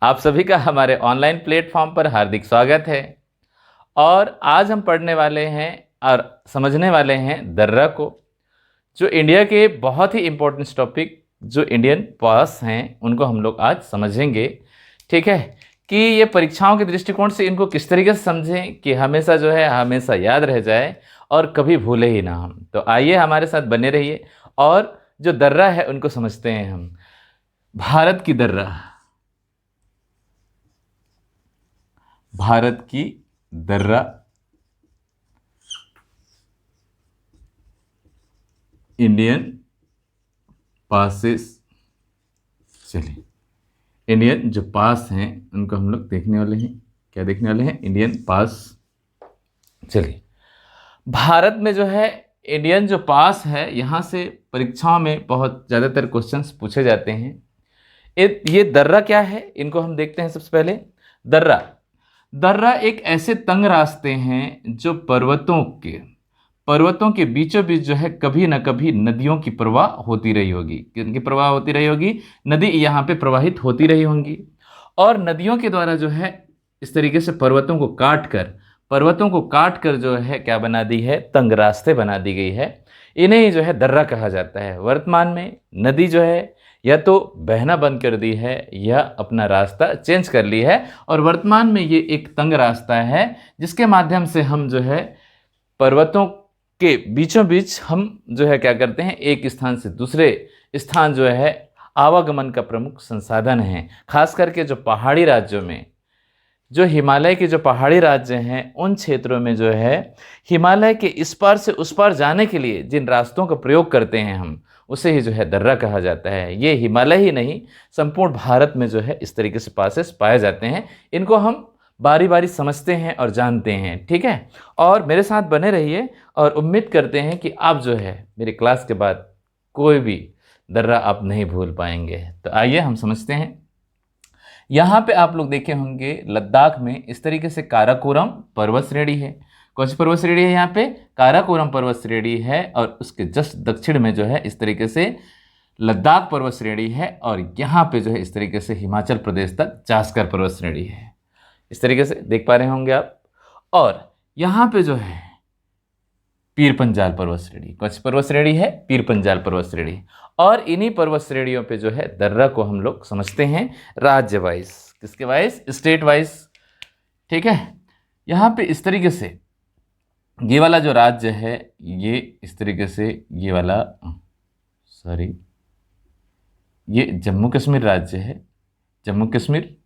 आप सभी का हमारे ऑनलाइन प्लेटफॉर्म पर हार्दिक स्वागत है। और आज हम पढ़ने वाले हैं और समझने वाले हैं दर्रा को, जो इंडिया के बहुत ही इम्पोर्टेंट टॉपिक जो इंडियन पास हैं उनको हम लोग आज समझेंगे। ठीक है, कि ये परीक्षाओं के दृष्टिकोण से इनको किस तरीके से समझें कि हमेशा जो है हमेशा याद रह जाए और कभी भूले ही ना हम। तो आइए हमारे साथ बने रहिए और जो दर्रा है उनको समझते हैं हम। भारत की दर्रा, भारत की दर्रा इंडियन पासेस। चलिए, इंडियन जो पास हैं उनको हम लोग देखने वाले हैं। क्या देखने वाले हैं? इंडियन पास। चलिए, भारत में जो है इंडियन जो पास है, यहाँ से परीक्षाओं में बहुत ज़्यादातर क्वेश्चंस पूछे जाते हैं। ये दर्रा क्या है, इनको हम देखते हैं। सबसे पहले दर्रा, दर्रा एक ऐसे तंग रास्ते हैं जो पर्वतों के बीचों बीच जो है कभी ना कभी नदियों की प्रवाह होती रही होगी। किनकी प्रवाह होती रही होगी? नदी यहाँ पे प्रवाहित होती रही होंगी। और नदियों के द्वारा जो है इस तरीके से पर्वतों को काट कर जो है क्या बना दी है? तंग रास्ते बना दी गई है। इन्हें ही जो है दर्रा कहा जाता है। वर्तमान में नदी जो है या तो बहना बंद कर दी है या अपना रास्ता चेंज कर ली है, और वर्तमान में ये एक तंग रास्ता है जिसके माध्यम से हम जो है पर्वतों के बीचों बीच हम जो है क्या करते हैं, एक स्थान से दूसरे स्थान जो है आवागमन का प्रमुख संसाधन है। खास करके जो पहाड़ी राज्यों में, जो हिमालय के जो पहाड़ी राज्य हैं उन क्षेत्रों में जो है हिमालय के इस पार से उस पार जाने के लिए जिन रास्तों का प्रयोग करते हैं हम, उसे ही जो है दर्रा कहा जाता है। ये हिमालय ही नहीं, संपूर्ण भारत में जो है इस तरीके से पासेस पाए जाते हैं। इनको हम बारी बारी समझते हैं और जानते हैं। ठीक है, और मेरे साथ बने रहिए और उम्मीद करते हैं कि आप जो है मेरे क्लास के बाद कोई भी दर्रा आप नहीं भूल पाएंगे। तो आइए हम समझते हैं। यहाँ पे आप लोग देखे होंगे लद्दाख में इस तरीके से काराकोरम पर्वत श्रेणी है। कौन सी पर्वत श्रेणी है? यहाँ पे काराकोरम पर्वत श्रेणी है, और उसके जस्ट दक्षिण में जो है इस तरीके से लद्दाख पर्वत श्रेणी है, और यहाँ पे जो है इस तरीके से हिमाचल प्रदेश तक जास्कर पर्वत श्रेणी है। इस तरीके से देख पा रहे होंगे आप। और यहाँ पे जो है पीर पंजाल पर्वत श्रेणी। कौन सी पर्वत श्रेणी है? पीर पंजाल पर्वत श्रेणी। और इन्हीं पर्वत श्रेणियों पे जो है दर्रा को हम लोग समझते हैं राज्य वाइज। किसके वाइज? State wise. ठीक है, यहाँ पे इस तरीके से ये वाला जो राज्य है, ये इस तरीके से ये वाला ये जम्मू कश्मीर राज्य है, जम्मू कश्मीर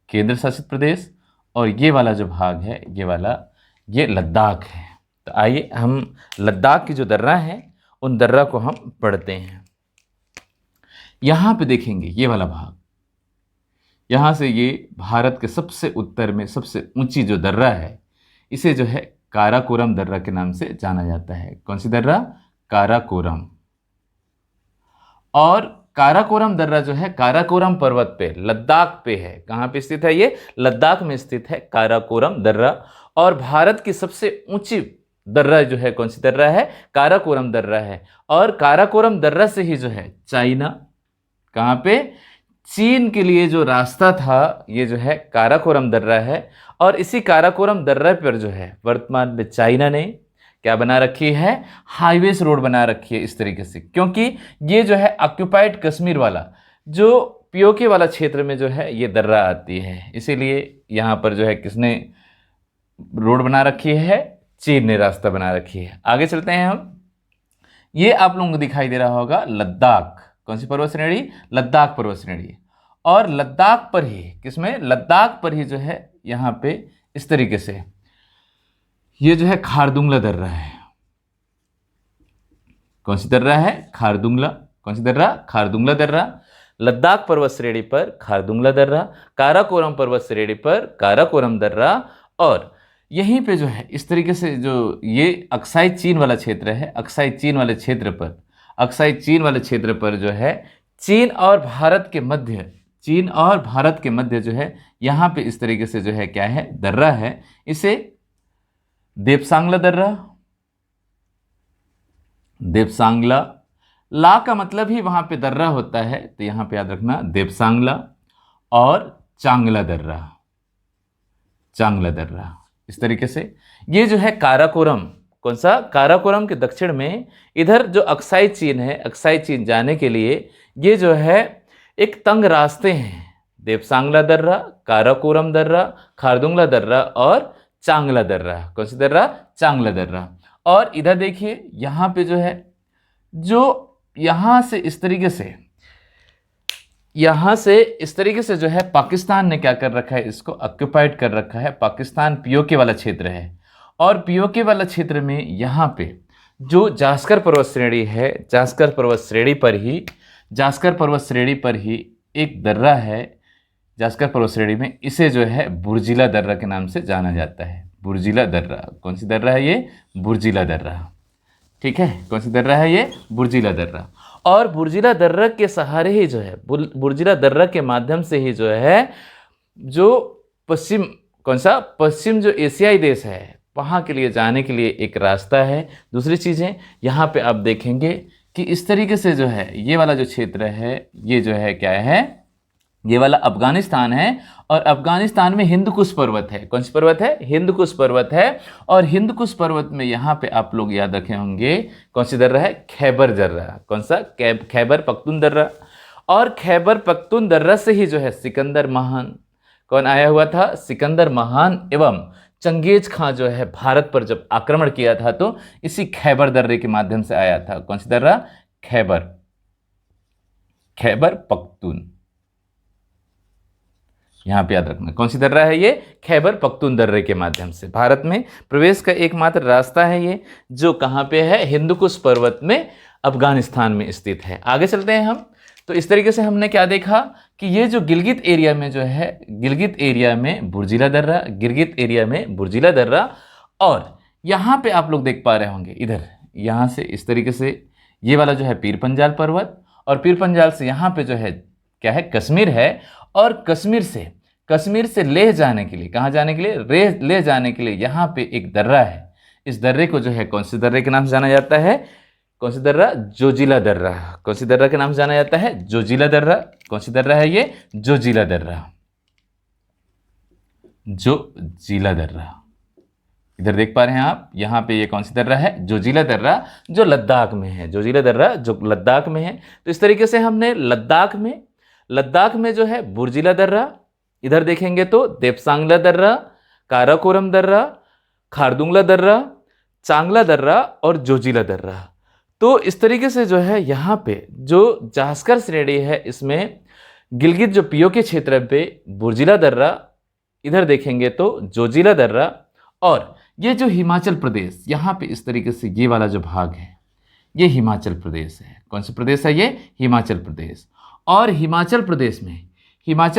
केंद्र शासित प्रदेश। और ये वाला जो भाग है ये वाला ये लद्दाख है। तो आइए हम लद्दाख की जो दर्रा है उन दर्रा को हम पढ़ते हैं। यहाँ पे देखेंगे ये वाला भाग, यहाँ से ये भारत के सबसे उत्तर में सबसे ऊंची जो दर्रा है, इसे जो है काराकोरम दर्रा के नाम से जाना जाता है। कौन सी दर्रा? काराकोरम। और काराकोरम दर्रा जो है काराकोरम पर्वत पे लद्दाख पे है। कहाँ पे स्थित है? ये लद्दाख में स्थित है काराकोरम दर्रा। और भारत की सबसे ऊंची दर्रा जो है कौन सी दर्रा है? काराकोरम दर्रा है। और काराकोरम दर्रा से ही जो है चाइना, कहाँ पे? चीन के लिए जो रास्ता था ये जो है काराकोरम दर्रा है। और इसी काराकोरम दर्रा पर जो है वर्तमान में चाइना ने क्या बना रखी है? हाईवेज रोड बना रखी है इस तरीके से, क्योंकि ये जो है ऑक्यूपाइड कश्मीर वाला जो पीओके वाला क्षेत्र में जो है ये दर्रा आती है, इसीलिए यहाँ पर जो है किसने रोड बना रखी है? चीन ने रास्ता बना रखी है। आगे चलते हैं हम। ये आप लोगों को दिखाई दे रहा होगा लद्दाख। कौन सी पर्वत श्रेणी? लद्दाख पर्वत श्रेणी। और लद्दाख पर ही, किसमें? लद्दाख पर ही जो है यहाँ पे इस तरीके से ये जो है खारदुंगला दर्रा है। कौन सी दर्रा है? खारदुंगला। कौन सी दर्रा? खारदुंगला दर्रा। लद्दाख पर्वत श्रेणी पर खारदुंगला दर्रा, काराकोरम पर्वत श्रेणी पर काराकोरम दर्रा। और यहीं पे जो है इस तरीके से जो ये अक्साई चीन वाला क्षेत्र है, अक्साई चीन वाले क्षेत्र पर जो है चीन और भारत के मध्य जो है यहाँ पे इस तरीके से जो है क्या है? दर्रा है। इसे देपसांगला दर्रा, देपसांगला, ला का मतलब ही वहां पे दर्रा होता है, तो यहाँ पे याद रखना देपसांगला। और चांगला दर्रा, चांगला दर्रा। इस तरीके से ये जो है काराकोरम, कौन सा? काराकोरम के दक्षिण में इधर जो अक्साई चीन है, अक्साई चीन जाने के लिए ये जो है एक तंग रास्ते हैं, देवसांगला दर्रा, काराकोरम दर्रा, खारदुंगला दर्रा और चांगला दर्रा। कौन सी दर्रा? चांगला दर्रा। और इधर देखिए यहाँ पे जो है, जो यहाँ से इस तरीके से, यहाँ से इस तरीके से जो है पाकिस्तान ने क्या कर रखा है, इसको ऑक्युपाइड कर रखा है। पाकिस्तान पीओके वाला क्षेत्र है और पीओके वाला क्षेत्र में यहाँ पे जो जास्कर पर्वत श्रेणी है, जास्कर पर्वत श्रेणी पर ही, जास्कर पर्वत श्रेणी पर ही एक दर्रा है, जास्कर पर्वत श्रेणी में, इसे जो है बुर्जिला दर्रा के नाम से जाना जाता है। बुर्जिला दर्रा। कौन सी दर्रा है ये? बुर्जिला दर्रा। ठीक है, कौन सी दर्रा है ये? बुर्जिला दर्रा। और बुर्जिला दर्रा के सहारे ही जो है, बुर्जिला दर्रा के माध्यम से ही जो है, जो पश्चिम, कौन सा? पश्चिम जो एशियाई देश है वहाँ के लिए जाने के लिए एक रास्ता है। दूसरी चीज़ें यहाँ पे आप देखेंगे कि इस तरीके से जो है ये वाला जो क्षेत्र है, ये जो है क्या है, ये वाला अफगानिस्तान है। और अफगानिस्तान में हिंदकुश पर्वत है। कौन सी पर्वत है? हिंदकुश पर्वत है। और हिंदकुश पर्वत में यहाँ पे आप लोग याद रखे होंगे कौन सी दर्रा है? खैबर दर्रा। कौन सा? खैबर पख्तून दर्रा। और खैबर पख्तून दर्रा से ही जो है सिकंदर महान, कौन आया हुआ था? सिकंदर महान एवं चंगेज खां जो है भारत पर जब आक्रमण किया था तो इसी खैबर दर्रे के माध्यम से आया था। कौन सी दर्रा? खैबर, खैबर पख्तून। यहाँ पे याद रखना कौन सी दर्रा है ये? खैबर पख्तून दर्रे के माध्यम से भारत में प्रवेश का एकमात्र रास्ता है ये, जो कहाँ पे है? हिंदकुश पर्वत में अफगानिस्तान में स्थित है। आगे चलते हैं हम। तो इस तरीके से हमने क्या देखा कि ये जो गिलगित एरिया में जो है, गिलगित एरिया में बुर्जिला दर्रा, गिलगित एरिया में बुर्जिला दर्रा। और यहाँ पे आप लोग देख पा रहे होंगे इधर, यहाँ से इस तरीके से ये वाला जो है पीर पंजाल पर्वत, और पीर पंजाल से यहाँ पे जो है क्या है? कश्मीर है। और कश्मीर से लेह जाने के लिए, कहाँ जाने के लिए? लेह जाने के लिए यहाँ पे एक दर्रा है। इस दर्रे को जो है कौन से दर्रे के नाम से जाना जाता है? कौन सी दर्रा? जोजिला दर्रा। कौन सी दर्रा के नाम से जाना जाता है? जोजिला दर्रा। कौन सी दर्रा है ये? जोजिला दर्रा, जोजिला दर्रा। इधर देख पा रहे हैं आप, यहाँ पे ये कौन सी दर्रा है? जोजिला दर्रा, जो लद्दाख में है। जोजिला दर्रा जो लद्दाख में है। तो इस तरीके से हमने लद्दाख में जो है बुर्जिला दर्रा, इधर देखेंगे तो देवसांगला दर्रा, काराकोरम दर्रा, खारदुंगला दर्रा, चांगला दर्रा और जोजिला दर्रा। तो इस तरीके से जो है यहाँ पे जो जास्कर श्रेणी है, इसमें गिलगित जो पीओके क्षेत्र पे बुर्जिला दर्रा, इधर देखेंगे तो जोजिला दर्रा। और ये जो हिमाचल प्रदेश, यहाँ पे इस तरीके से ये वाला जो भाग है ये हिमाचल प्रदेश है। कौन सा प्रदेश है ये? हिमाचल प्रदेश। और हिमाचल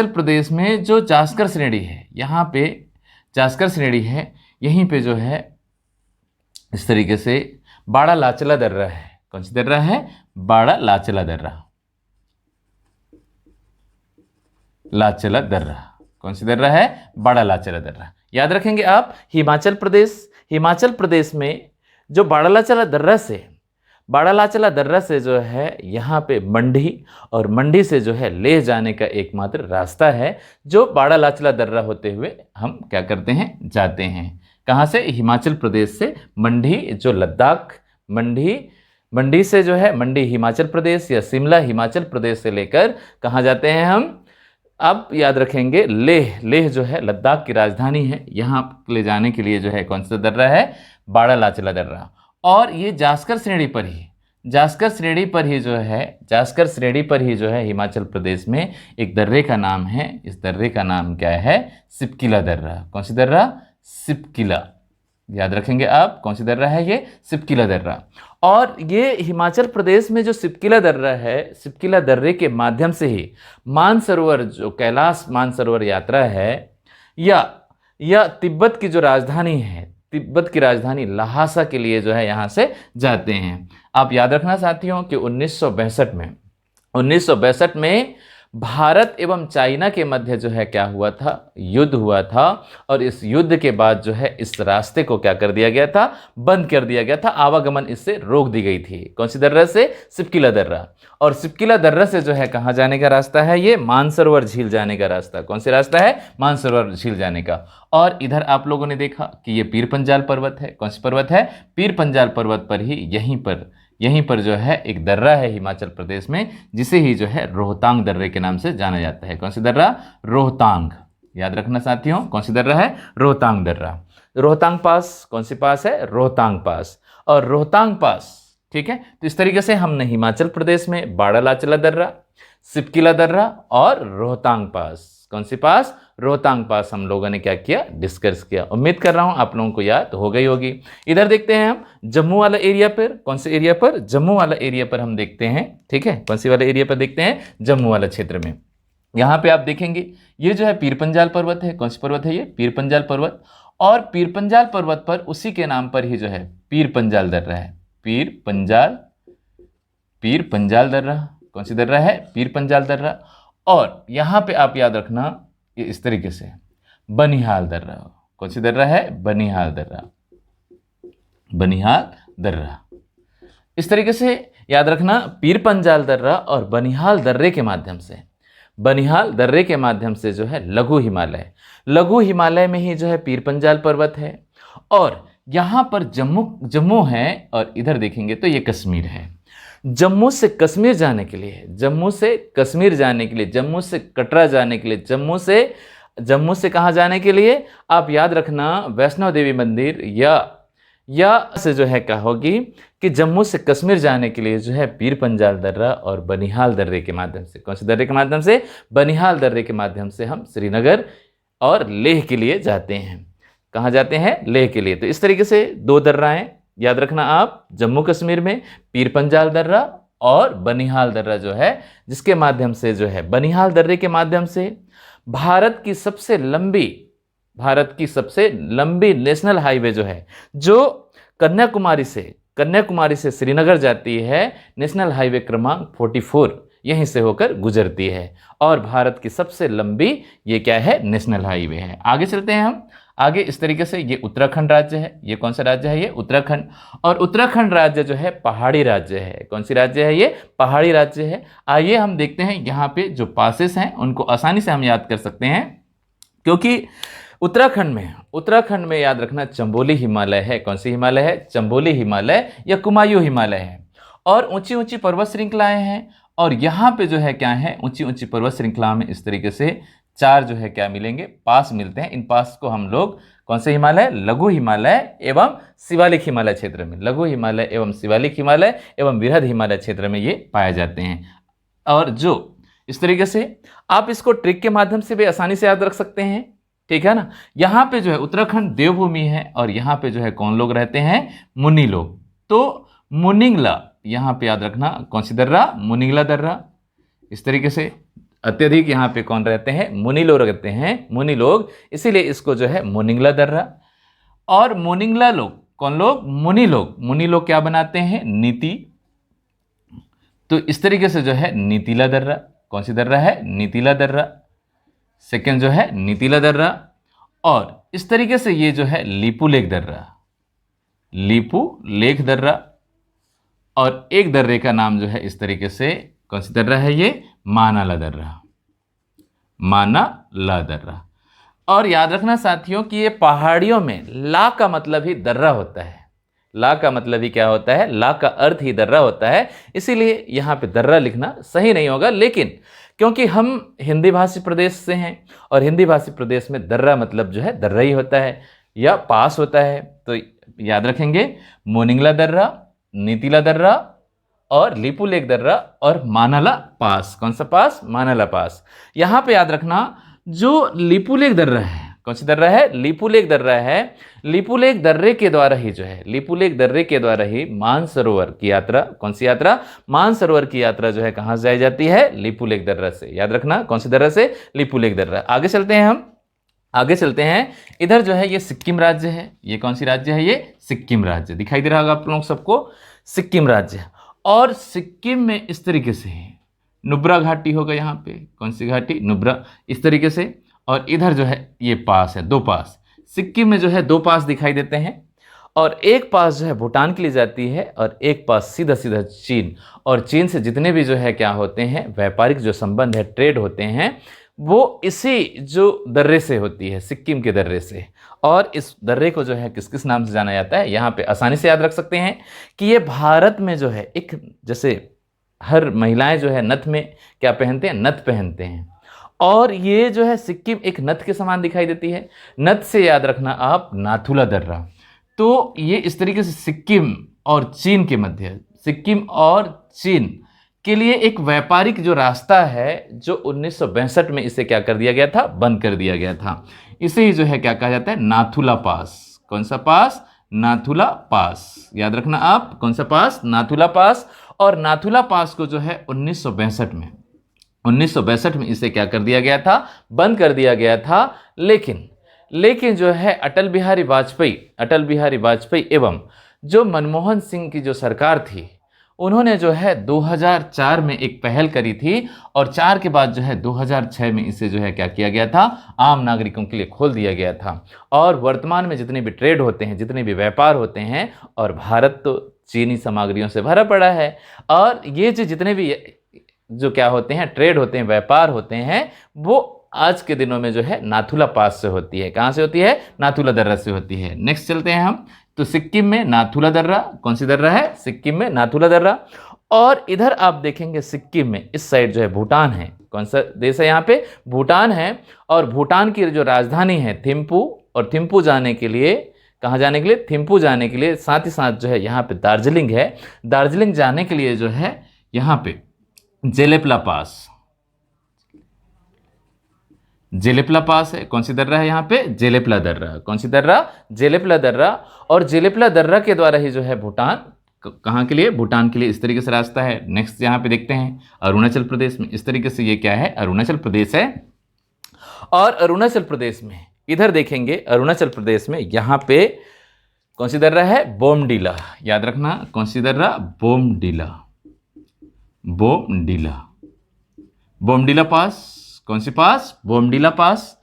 प्रदेश में जो जास्कर श्रेणी है, यहाँ पे जास्कर श्रेणी है, यहीं पे जो है इस तरीके से बाड़ा लाचला दर्रा है। कौन सी दर्रा है? बाड़ा लाचला दर्रा, लाचला दर्रा। कौन सी दर्रा है? बाड़ा लाचला दर्रा। याद रखेंगे आप, हिमाचल प्रदेश में जो बाड़ा लाचला दर्रा से जो है यहाँ पे मंडी, और मंडी से जो है लेह जाने का एकमात्र रास्ता है, जो बाड़ा लाचला दर्रा होते हुए हम क्या करते हैं? जाते हैं। कहाँ से? हिमाचल प्रदेश से मंडी, जो लद्दाख, मंडी से जो है, मंडी हिमाचल प्रदेश या शिमला हिमाचल प्रदेश से लेकर कहाँ जाते हैं हम? अब याद रखेंगे लेह जो है लद्दाख की राजधानी है, यहाँ ले जाने के लिए जो है कौन सा दर्रा है? बाड़ा लाचला दर्रा। और ये जास्कर श्रेणी पर ही जो है हिमाचल प्रदेश में एक दर्रे का नाम है। इस दर्रे का नाम क्या है? सिपकिला दर्रा। कौन सी दर्रा? सिपकिला। याद रखेंगे आप, कौन सी दर्रा है ये? सिपकिला दर्रा। और ये हिमाचल प्रदेश में जो सिपकिला दर्रा है, सिपकिला दर्रे के माध्यम से ही मानसरोवर, जो कैलाश मानसरोवर यात्रा है, या तिब्बत की जो राजधानी है, तिब्बत की राजधानी लहासा के लिए जो है यहाँ से जाते हैं। आप याद रखना साथियों कि 1962 में भारत एवं चाइना के मध्य जो है क्या हुआ था, युद्ध हुआ था। और इस युद्ध के बाद जो है इस रास्ते को क्या कर दिया गया था, बंद कर दिया गया था, आवागमन इससे रोक दी गई थी। कौन सी दर्रा से, सिपकिला दर्रा। और सिपकिला दर्रा से जो है कहाँ जाने का रास्ता है, ये मानसरोवर झील जाने का रास्ता। कौन सी रास्ता है, मानसरोवर झील जाने का। और इधर आप लोगों ने देखा कि ये पीर पंजाल पर्वत है। कौन सी पर्वत है, पीर पंजाल पर्वत पर ही यहीं पर जो है एक दर्रा है हिमाचल प्रदेश में, जिसे ही जो है रोहतांग दर्रे के नाम से जाना जाता है। कौन सी दर्रा, रोहतांग। याद रखना साथियों, कौन सी दर्रा है, रोहतांग दर्रा। रोहतांग पास, कौन सी पास है, रोहतांग पास। और रोहतांग पास, ठीक है। तो इस तरीके से हमने हिमाचल प्रदेश में बाड़ालाचला दर्रा, सिपकिला दर्रा और रोहतांग पास, कौन सी पास, रोहतांग पास हम लोगों ने क्या किया, डिस्कस किया। उम्मीद कर रहा हूं आप लोगों को याद हो गई होगी। इधर देखते हैं हम जम्मू वाला एरिया पर। कौन से एरिया पर, जम्मू वाला एरिया पर हम देखते हैं, ठीक है। कौन सी वाला एरिया पर देखते हैं, जम्मू वाला क्षेत्र में। यहाँ पे आप देखेंगे ये जो है पीर पंजाल पर्वत है। कौन सी पर्वत है ये, पीर पंजाल पर्वत। और पीर पंजाल पर्वत पर उसी के नाम पर ही जो है पीर पंजाल दर्रा है। पीर पंजाल दर्रा। कौन सी दर्रा है, पीर पंजाल दर्रा। और यहां पे आप याद रखना ये इस तरीके से बनिहाल दर्रा। कौन सी दर्रा है, बनिहाल दर्रा, बनिहाल दर्रा। इस तरीके से याद रखना, पीर पंजाल दर्रा और बनिहाल दर्रे के माध्यम से, बनिहाल दर्रे के माध्यम से जो है लघु हिमालय में ही जो है पीर पंजाल पर्वत है। और यहां पर जम्मू है। और इधर देखेंगे तो ये कश्मीर है। जम्मू से कश्मीर जाने के लिए, जम्मू से कश्मीर जाने के लिए, जम्मू से कटरा जाने के लिए, जम्मू से कहाँ जाने के लिए, आप याद रखना वैष्णो देवी मंदिर, या से जो है कहोगी कि जम्मू से कश्मीर जाने के लिए जो है पीर पंजाल दर्रा और बनिहाल दर्रे के माध्यम से, कौन से दर्रे के माध्यम से, बनिहाल दर्रे के माध्यम से हम श्रीनगर और लेह के लिए जाते हैं। कहाँ जाते हैं, लेह के लिए। तो इस तरीके से दो दर्राएं याद रखना आप, जम्मू कश्मीर में पीर पंजाल दर्रा और बनिहाल दर्रा जो है, जिसके माध्यम से जो है बनिहाल दर्रे के माध्यम से भारत की सबसे लंबी नेशनल हाईवे जो है, जो कन्याकुमारी से श्रीनगर जाती है, नेशनल हाईवे क्रमांक 44 यहीं से होकर गुजरती है। और भारत की सबसे लंबी ये क्या है, नेशनल हाईवे है। आगे चलते हैं हम आगे। इस तरीके से ये उत्तराखंड राज्य है। ये कौन सा राज्य है, ये उत्तराखंड। और उत्तराखंड राज्य जो है पहाड़ी राज्य है। कौन सी राज्य है, ये पहाड़ी राज्य है। आइए हम देखते हैं यहाँ पे जो पासेस हैं उनको आसानी से हम याद कर सकते हैं, क्योंकि उत्तराखंड में याद रखना चंबोली हिमालय है। कौन सी हिमालय है, चंबोली हिमालय या कुमायूं हिमालय है। और ऊंची ऊंची पर्वत श्रृंखलाएं हैं। और यहाँ पे जो है क्या है, ऊंची ऊंची पर्वत श्रृंखला में इस तरीके से 4 जो है क्या मिलेंगे, पास मिलते हैं। इन पास को हम लोग कौन से हिमालय, लघु हिमालय एवं शिवालिक हिमालय क्षेत्र में, लघु हिमालय एवं शिवालिक हिमालय एवं वृहद हिमालय क्षेत्र में ये पाए जाते हैं। और जो इस तरीके से आप इसको ट्रिक के माध्यम से भी आसानी से याद रख सकते हैं, ठीक है ना। यहाँ पे जो है उत्तराखंड देवभूमि है और यहाँ पे जो है कौन लोग रहते हैं, मुनि लोग। तो मुनिंगला यहाँ पे याद रखना, कौन सी दर्रा, मुनिंगला दर्रा। इस तरीके से अत्यधिक यहाँ पे कौन रहते हैं, मुनि लोग रहते हैं, मुनि लोग, इसीलिए इसको जो है मुनिंगला दर्रा। और मुनिंगला लोग कौन लोग, मुनि लोग क्या बनाते हैं, नीति। तो इस तरीके से जो है नीतिला दर्रा, कौन सी दर्रा है, नीतिला दर्रा, सेकंड जो है नीतिला दर्रा। और इस तरीके से ये जो है लीपू लेक दर्रा। और एक दर्रे का नाम जो है इस तरीके से, कौन सी दर्रा है ये, मानाला दर्रा। और याद रखना साथियों कि ये पहाड़ियों में ला का मतलब ही दर्रा होता है। ला का मतलब ही क्या होता है, ला का अर्थ ही दर्रा होता है। इसीलिए यहाँ पे दर्रा लिखना सही नहीं होगा, लेकिन क्योंकि हम हिंदी भाषी प्रदेश से हैं और हिंदी भाषी प्रदेश में दर्रा मतलब जो है दर्रा ही होता है या पास होता है, तो याद रखेंगे मोनिंगला दर्रा, नीतिला दर्रा और लीपू लेक दर्रा और मानाला पास। कौन सा पास, मानाला पास। यहाँ पे याद रखना जो लीपू लेक दर्रा है, कौन सी दर्रा है, लीपू लेक दर्रा है। लीपू लेक दर्रे के द्वारा ही जो है, लीपू लेक दर्रे के द्वारा ही मानसरोवर की यात्रा, कौन सी यात्रा, मानसरोवर की यात्रा जो है कहाँ से जाई जाती है, लीपू लेक दर्रा से। याद रखना कौन सी दर्रा से, लीपू लेक दर्रा। आगे चलते हैं हम, आगे चलते हैं। इधर जो है ये सिक्किम राज्य है। ये कौन सी राज्य है, ये सिक्किम राज्य। दिखाई दे रहा होगा आप लोगों सबको, सिक्किम राज्य। और सिक्किम में इस तरीके से नुब्रा घाटी होगा यहाँ पे, कौन सी घाटी, नुब्रा, इस तरीके से। और इधर जो है ये पास है, 2 पास, सिक्किम में जो है 2 पास दिखाई देते हैं, और एक पास जो है भूटान के लिए जाती है, और एक पास सीधा सीधा चीन, और चीन से जितने भी जो है क्या होते हैं व्यापारिक जो संबंध है, ट्रेड होते हैं, वो इसी जो दर्रे से होती है, सिक्किम के दर्रे से। और इस दर्रे को जो है किस किस नाम से जाना जाता है, यहाँ पे आसानी से याद रख सकते हैं कि ये भारत में जो है एक, जैसे हर महिलाएं जो है नथ में क्या पहनते हैं, नथ पहनते हैं, और ये जो है सिक्किम एक नथ के समान दिखाई देती है। नथ से याद रखना आप नाथुला दर्रा। तो ये इस तरीके से सिक्किम और चीन के मध्य, सिक्किम और चीन के लिए एक व्यापारिक जो रास्ता है, जो 1962 में इसे क्या कर दिया गया था, बंद कर दिया गया था। इसे ही जो है क्या कहा जाता है, नाथुला पास। कौन सा पास, नाथुला पास, याद रखना आप, कौन सा पास, नाथुला पास। और नाथुला पास को जो है 1962 में इसे क्या कर दिया गया था, बंद कर दिया गया था। लेकिन जो है अटल बिहारी वाजपेयी एवं जो मनमोहन सिंह की जो सरकार थी, उन्होंने जो है 2004 में एक पहल करी थी, और 4 के बाद जो है 2006 में इसे जो है क्या किया गया था, आम नागरिकों के लिए खोल दिया गया था। और वर्तमान में जितने भी ट्रेड होते हैं, जितने भी व्यापार होते हैं, और भारत तो चीनी सामग्रियों से भरा पड़ा है, और ये जो जितने भी जो क्या होते हैं, ट्रेड होते हैं, व्यापार होते हैं, वो आज के दिनों में जो है नाथुला पास से होती है। कहाँ से होती है, नाथुला दर्रा से होती है। नेक्स्ट चलते हैं हम, तो सिक्किम में नाथुला दर्रा, कौन सी दर्रा है, सिक्किम में नाथुला दर्रा। और इधर आप देखेंगे सिक्किम में इस साइड जो है भूटान है, कौन सा देश है यहाँ पे, भूटान है। और भूटान की जो राजधानी है थिम्पू, और थिम्पू जाने के लिए, कहाँ जाने के लिए, थिम्पू जाने के लिए, साथ ही साथ जो है यहाँ पे दार्जिलिंग है। दार्जिलिंग जाने के लिए जो है यहाँ पे जेलेपला पास है, कौन सी दर्रा है यहाँ पे, जेलेपला दर्रा, कौन सी दर्रा, जेलेपला दर्रा। और जेलेपला दर्रा के द्वारा ही जो है भूटान, कहाँ के लिए, भूटान के लिए इस तरीके से रास्ता है। नेक्स्ट यहाँ पे देखते हैं अरुणाचल प्रदेश में, इस तरीके से ये क्या है, अरुणाचल प्रदेश है। और अरुणाचल प्रदेश में इधर देखेंगे, अरुणाचल प्रदेश में यहाँ पे कौन सी दर्रा है, बोमडीला, याद रखना, कौन सी दर्रा, बोमडीला, बोमडीला पास, कौन सी पास, बोमडीला पास,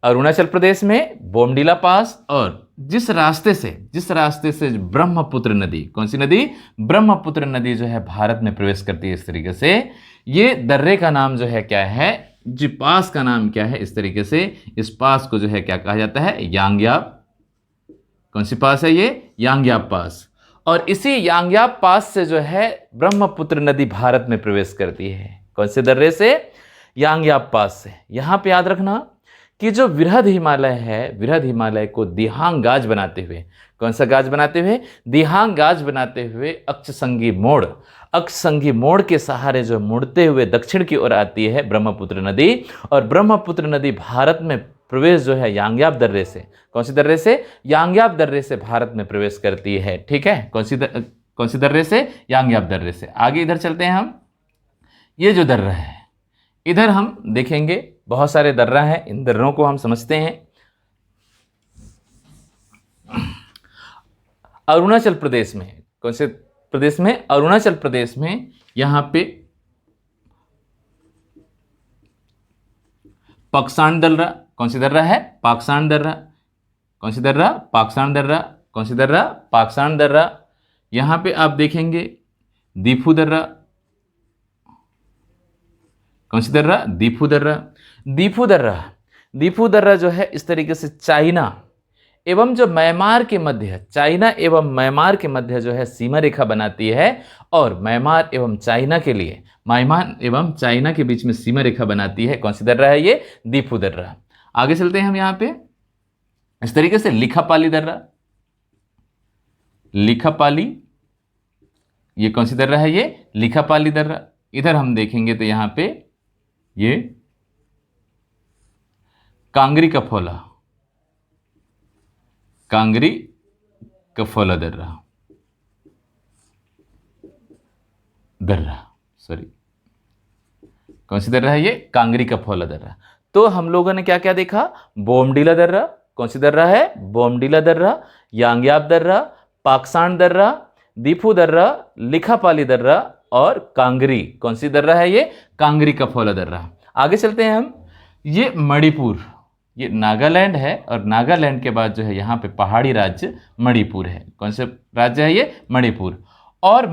अरुणाचल प्रदेश में बोमडीला पास। और जिस रास्ते से ब्रह्मपुत्र नदी, कौन सी नदी, ब्रह्मपुत्र नदी जो है भारत में प्रवेश करती है, इस तरीके से ये दर्रे का नाम जो है क्या है, जी पास का नाम क्या है, इस तरीके से इस पास को जो है क्या कहा जाता है, यांग्याप। कौन सी पास है ये, यांग्याप पास। और इसी यांग्याप पास से जो है ब्रह्मपुत्र नदी भारत में प्रवेश करती है, कौन से दर्रे से, यांग्याप पास से। यहाँ पे याद रखना कि जो वृहद हिमालय है, वृहद हिमालय को दिहांग गाज बनाते हुए, कौन सा गाज बनाते हुए, दिहांग गाज बनाते हुए अक्षसंगी मोड़ के सहारे जो मुड़ते हुए दक्षिण की ओर आती है ब्रह्मपुत्र नदी। और ब्रह्मपुत्र नदी भारत में प्रवेश जो है यांग्याप दर्रे से, कौन सी दर्रे से, यांग्याप दर्रे से भारत में प्रवेश करती है। ठीक है, कौन सी दर्रे से, यांग्याप दर्रे से। आगे इधर चलते हैं हम, ये जो दर्रा है, इधर हम देखेंगे बहुत सारे दर्रा हैं, इन दर्रों को हम समझते हैं। अरुणाचल प्रदेश में, कौन से प्रदेश में, अरुणाचल प्रदेश में यहां पे पाक्सान दर्रा, कौन सी दर्रा है, पाक्सान दर्रा, कौन सी दर्रा, पाक्सान दर्रा, कौन सी दर्रा, पाक्सान दर्रा। यहां पे आप देखेंगे दीफू दर्रा, कौन सी दर्रा, दीफू दर्रा। दीफू दर्रा जो है इस तरीके से चाइना एवं जो म्यांमार के मध्य, चाइना एवं म्यांमार के मध्य जो है सीमा रेखा बनाती है। और म्यांमार एवं चाइना के लिए, म्यांमार एवं चाइना के बीच में सीमा रेखा बनाती है, कौन सी दर्रा है ये, दीफू दर्रा। आगे चलते हैं हम यहाँ पे, इस तरीके से लिखापाली दर्रा, लिखापाली, ये कौन सी दर्रा है ये, लिखापाली दर्रा। इधर हम देखेंगे तो यहाँ पे ये कांगरी कफोला, कांगरी कफोला दर्रा, सॉरी, कौन सी दर्रा है ये, कांगरी कफोला दर्रा। तो हम लोगों ने क्या क्या देखा, बोमडीला दर्रा, कौन सी दर्रा है, बोमडीला दर्रा, यांग्याप दर्रा, पाक्सान दर्रा, दीफू दर्रा, लिखापाली दर्रा, और कांगरी। कौन सी दर्रा है ये? कांगरी कफोला दर्रा। आगे चलते हैं हम। ये मणिपुर, ये नागालैंड है और नागालैंड के बाद जो है यहाँ पे पहाड़ी राज्य मणिपुर है। कौन से राज्य है ये? मणिपुर। और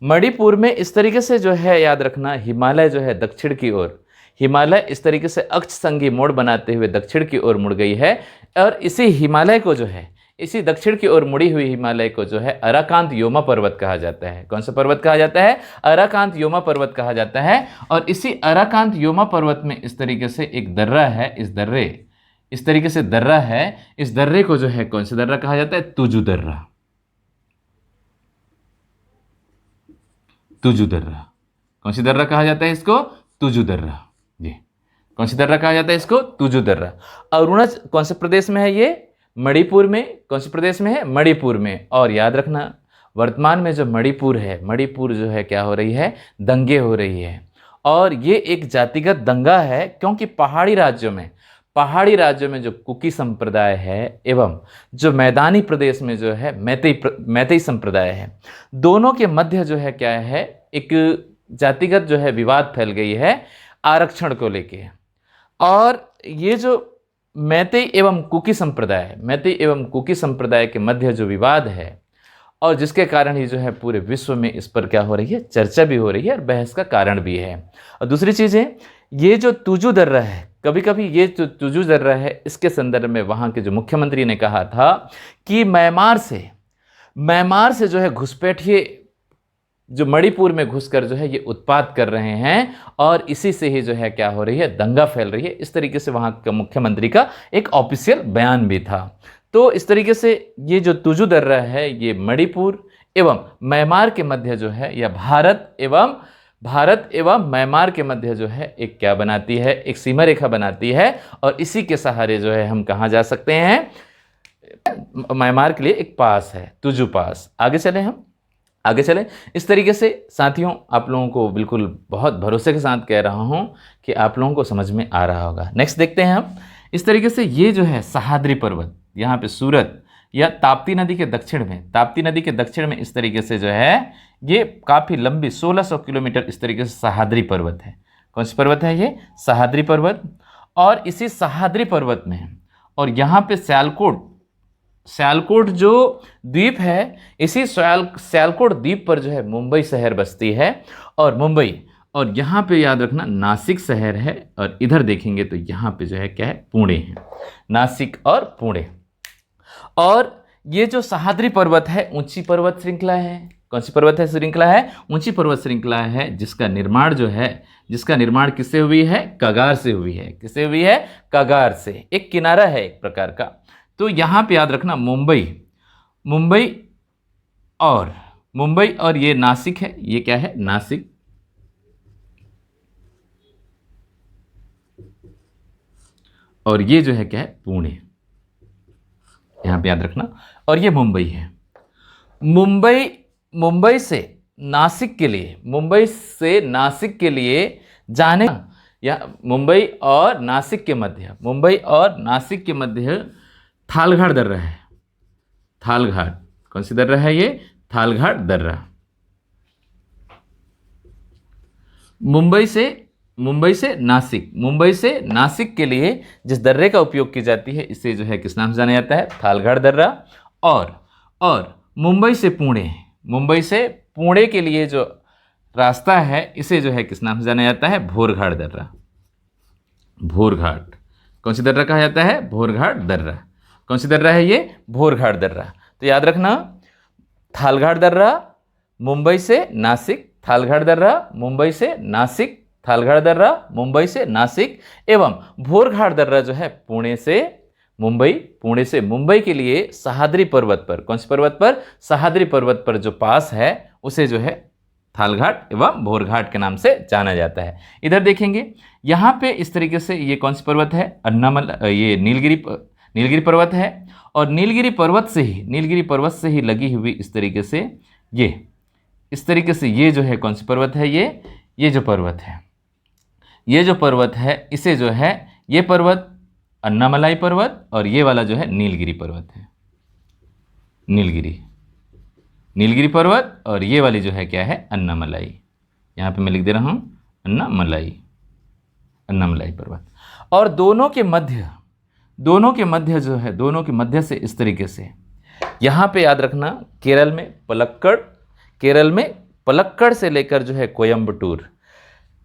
मणिपुर में इस तरीके से जो है याद रखना, हिमालय जो है दक्षिण की ओर, हिमालय इस तरीके से अक्ष संगी मोड़ बनाते हुए दक्षिण की ओर मुड़ गई है। और इसी हिमालय को जो है, इसी दक्षिण की ओर मुड़ी हुई हिमालय को जो है अराकांत योमा पर्वत कहा जाता है। कौन सा पर्वत कहा जाता है? अराकांत योमा पर्वत कहा जाता है। और इसी अराकांत योमा पर्वत में इस तरीके से एक दर्रा है, इस तरीके से दर्रा है। इस दर्रे को जो है कौन सा दर्रा कहा जाता है? तुजु दर्रा। तुजु दर्रा। कौन सी दर्रा कहा जाता है इसको? तुजु दर्रा। जी, कौन सी दर्रा कहा जाता है इसको? तुजु दर्रा। अरुणाचल कौन से प्रदेश में है ये? मणिपुर में। कौन से प्रदेश में है? मणिपुर में। और याद रखना, वर्तमान में जो मणिपुर है, मणिपुर जो है क्या हो रही है? दंगे हो रही है। और ये एक जातिगत दंगा है, क्योंकि पहाड़ी राज्यों में जो कुकी संप्रदाय है एवं जो मैदानी प्रदेश में जो है मैतेई संप्रदाय है, दोनों के मध्य जो है क्या है? एक जातिगत जो है विवाद फैल गई है आरक्षण को लेके। और ये जो मैतेई एवं कुकी संप्रदाय के मध्य जो विवाद है, और जिसके कारण ही जो है पूरे विश्व में इस पर क्या हो रही है? चर्चा भी हो रही है और बहस का कारण भी है। और दूसरी चीज़ है, ये जो तुजु दर्रा है, कभी कभी ये जो तुजु दर्रा है, इसके संदर्भ में वहाँ के जो मुख्यमंत्री ने कहा था कि म्यांमार से जो है घुसपैठिए जो मणिपुर में घुसकर जो है ये उत्पात कर रहे हैं, और इसी से ही जो है क्या हो रही है? दंगा फैल रही है। इस तरीके से वहाँ के मुख्यमंत्री का एक ऑफिशियल बयान भी था। तो इस तरीके से ये जो तुजु दर्रा है, ये मणिपुर एवं म्यांमार के मध्य जो है, या भारत एवं म्यांमार के मध्य जो है एक क्या बनाती है? एक सीमा रेखा बनाती है। और इसी के सहारे जो है हम कहाँ जा सकते हैं? म्यांमार के लिए एक पास है, तुजु पास। आगे चलें। इस तरीके से साथियों, आप लोगों को बिल्कुल बहुत भरोसे के साथ कह रहा हूं कि आप लोगों को समझ में आ रहा होगा। नेक्स्ट देखते हैं हम। इस तरीके से ये जो है सह्याद्री पर्वत, यहाँ पे सूरत या ताप्ती नदी के दक्षिण में इस तरीके से जो है ये काफ़ी लंबी 1600 किलोमीटर इस तरीके से सह्याद्री पर्वत है। कौन सी पर्वत है ये? सह्याद्री पर्वत। और इसी सह्याद्री पर्वत में, और यहाँ पे सियालकोट जो द्वीप है, इसी सियालकोट द्वीप पर जो है मुंबई शहर बसती है। और यहाँ पे याद रखना नासिक शहर है। और इधर देखेंगे तो यहाँ पे जो है क्या है? पुणे है। नासिक और पुणे। और ये जो सह्याद्री पर्वत है, ऊंची पर्वत श्रृंखला है। कौन सी पर्वत है श्रृंखला है? ऊंची पर्वत श्रृंखला है, जिसका निर्माण किससे हुई है? कगार से हुई है। किससे हुई है? कगार से। एक किनारा है एक प्रकार का। तो यहाँ पे याद रखना मुंबई और ये नासिक है। ये क्या है? नासिक। और ये जो है क्या है? पुणे। यहाँ पे याद रखना। और ये मुंबई है। मुंबई से नासिक के लिए जाने, या मुंबई और नासिक के मध्य थालघाट दर्रा है। थालघाट। कौन सी दर्रा है ये? थालघाट दर्रा। मुंबई से नासिक के लिए जिस दर्रे का उपयोग की जाती है, इसे जो है किस नाम से जाना जाता है? थालघाट दर्रा। और मुंबई से पुणे के लिए जो रास्ता है, इसे जो है किस नाम से जाना जाता है? भोरघाट दर्रा। भोरघाट। कौन सी दर्रा कहा जाता है? भोरघाट दर्रा। कौन सी दर्रा है ये? भोरघाट दर्रा। तो याद रखना, थालघाट दर्रा मुंबई से नासिक, थालघाट दर्रा मुंबई से नासिक, थालघाट दर्रा मुंबई से नासिक, एवं भोरघाट दर्रा जो है पुणे से मुंबई के लिए सह्याद्री पर्वत पर। कौन सी पर्वत पर? सह्याद्री पर्वत पर जो पास है, उसे जो है थालघाट एवं भोरघाट के नाम से जाना जाता है। इधर देखेंगे, यहाँ पे इस तरीके से ये कौन सी पर्वत है? ये नीलगिरी पर्वत है। और नीलगिरी पर्वत से ही लगी हुई इस तरीके से ये जो है कौन सी पर्वत है? ये जो पर्वत है, इसे जो है ये पर्वत अन्नामलाई पर्वत, और ये वाला जो है नीलगिरी पर्वत है। नीलगिरी। नीलगिरी पर्वत, और ये वाली जो है क्या है, अन्नामलाई। यहाँ पे मैं लिख दे रहा हूँ अन्नामलाई, अन्नामलाई पर्वत। और दोनों के मध्य जो है, दोनों के मध्य से इस तरीके से, यहाँ पे याद रखना केरल में पलक्कड़ से लेकर जो है कोयम्बटूर,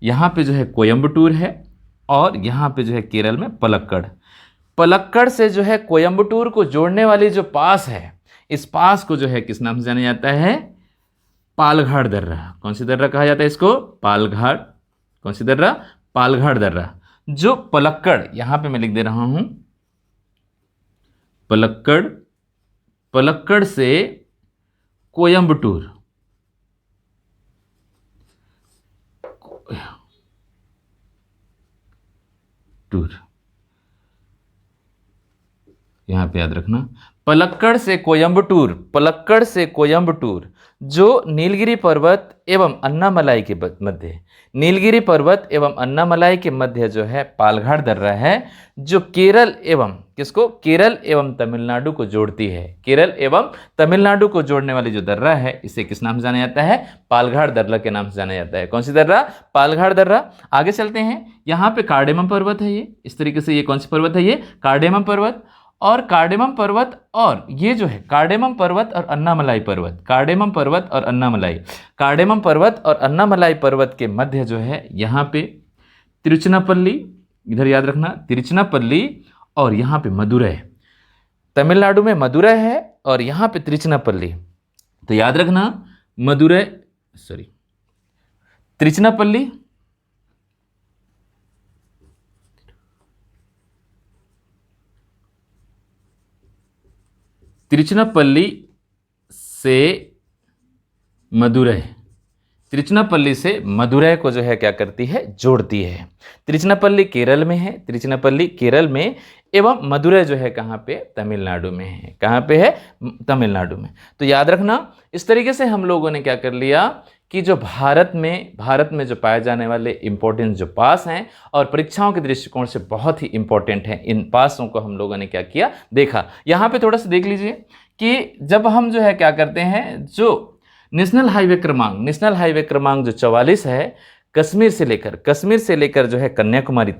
यहाँ पे जो है कोयम्बटूर है, और यहाँ पे जो है केरल में पलक्कड़ से जो है कोयम्बटूर को जोड़ने वाली जो पास है, इस पास को जो है किस नाम से जाना जाता है, पालघाट दर्रा। कौन सी दर्रा कहा जाता है इसको, पालघाट। कौन सी दर्रा, पालघाट दर्रा। जो पलक्कड़, यहां पे मैं लिख दे रहा हूं पलक्कड़ से कोयम्बटूर, यहां पे याद रखना पलक्कड़ से कोयम्बटूर जो नीलगिरी पर्वत एवं अन्नामलाई के मध्य, नीलगिरी पर्वत एवं अन्नामलाई के मध्य जो है पालघाट दर्रा है, जो केरल एवं तमिलनाडु को जोड़ती है। केरल एवं तमिलनाडु को जोड़ने वाली जो दर्रा है, इसे किस नाम से जाना जाता है, पालघाट दर्रा के नाम से जाना जाता है। कौन सी दर्रा, पालघाट दर्रा। आगे चलते हैं, यहाँ पे कार्डेमम पर्वत है, ये इस तरीके से, ये कौन सी पर्वत है, ये कार्डेमम पर्वत। और कार्डेमम पर्वत, और ये जो है कार्डेमम पर्वत और अन्नामलाई पर्वत, कार्डेमम पर्वत और अन्नामलाई पर्वत के मध्य जो है यहाँ पे तिरुचिनापल्ली, इधर याद रखना तिरुचिनापल्ली, और यहाँ पे मदुरै, तमिलनाडु में मदुरै है, और यहाँ पे तिरुचिनापल्ली। तो याद रखना तिरुचिनापल्ली से मदुरै को जो है क्या करती है, जोड़ती है। तिरुचिनापल्ली केरल में है, एवं मदुरै जो है कहाँ पे, तमिलनाडु में है। कहाँ पे है, तमिलनाडु में। तो याद रखना, इस तरीके से हम लोगों ने क्या कर लिया कि जो भारत में जो पाए जाने वाले इंपॉर्टेंट जो पास हैं और परीक्षाओं के दृष्टिकोण से बहुत ही इंपॉर्टेंट हैं, इन पासों को हम लोगों ने क्या किया, देखा। यहाँ पे थोड़ा सा देख लीजिए कि जब हम जो है क्या करते हैं, जो नेशनल हाईवे क्रमांक जो 44 है, कश्मीर से लेकर जो है कन्याकुमारी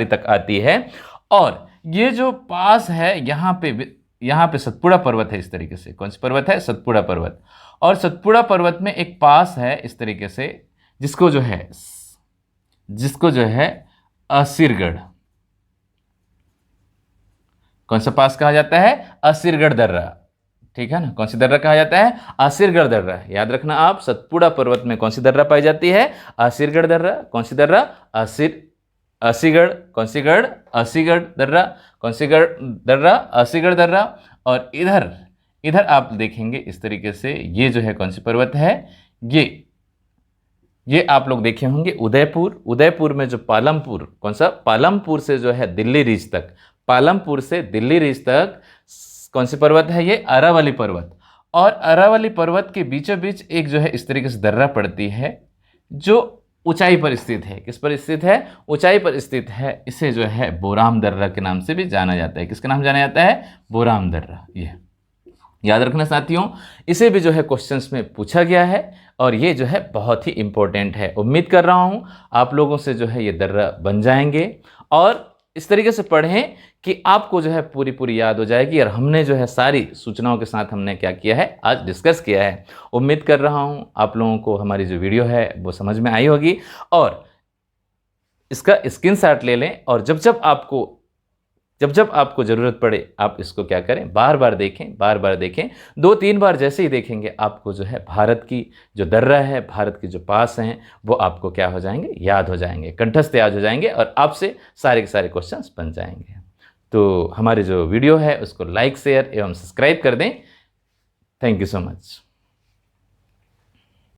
तक आती है। और ये जो पास है, यहाँ पे सतपुड़ा पर्वत है, इस तरीके से। कौन सी पर्वत है, सतपुड़ा पर्वत। और सतपुड़ा पर्वत में एक पास है इस तरीके से, जिसको जो है असीरगढ़, कौन सा पास कहा जाता है, असीरगढ़ दर्रा। ठीक है ना, कौन सी दर्रा कहा जाता है, असीरगढ़ दर्रा। याद रखना आप, सतपुड़ा पर्वत में कौन सी दर्रा पाई जाती है, असीरगढ़ दर्रा। कौन सी दर्रा, असीगढ़ दर्रा। और इधर आप देखेंगे इस तरीके से, ये जो है कौन सी पर्वत है, ये आप लोग देखे होंगे उदयपुर में जो पालमपुर, कौन सा, पालमपुर से जो है दिल्ली रिज तक, कौन सी पर्वत है, ये अरावली पर्वत। और अरावली पर्वत के बीचों बीच एक जो है इस तरीके से दर्रा पड़ती है, जो ऊंचाई पर स्थित है। किस पर स्थित है, ऊंचाई पर स्थित है। इसे जो है बोराम दर्रा के नाम से भी जाना जाता है। किसके नाम जाना जाता है, बोराम दर्रा। ये याद रखना साथियों, इसे भी जो है क्वेश्चंस में पूछा गया है, और ये जो है बहुत ही इंपॉर्टेंट है। उम्मीद कर रहा हूँ आप लोगों से जो है ये दर्रा बन जाएंगे, और इस तरीके से पढ़ें कि आपको जो है पूरी याद हो जाएगी। और हमने जो है सारी सूचनाओं के साथ हमने क्या किया है, आज डिस्कस किया है। उम्मीद कर रहा हूँ आप लोगों को हमारी जो वीडियो है वो समझ में आई होगी, और इसका स्क्रीनशॉट ले लें, और जब जब आपको ज़रूरत पड़े आप इसको क्या करें, बार बार देखें। 2-3 बार जैसे ही देखेंगे, आपको जो है भारत की जो दर्रा है, भारत की जो पास हैं, वो आपको क्या हो जाएंगे, याद हो जाएंगे, कंठस्थ याद हो जाएंगे, और आपसे सारे के सारे क्वेश्चंस बन जाएंगे। तो हमारी जो वीडियो है उसको लाइक, शेयर एवं सब्सक्राइब कर दें। Thank you so much.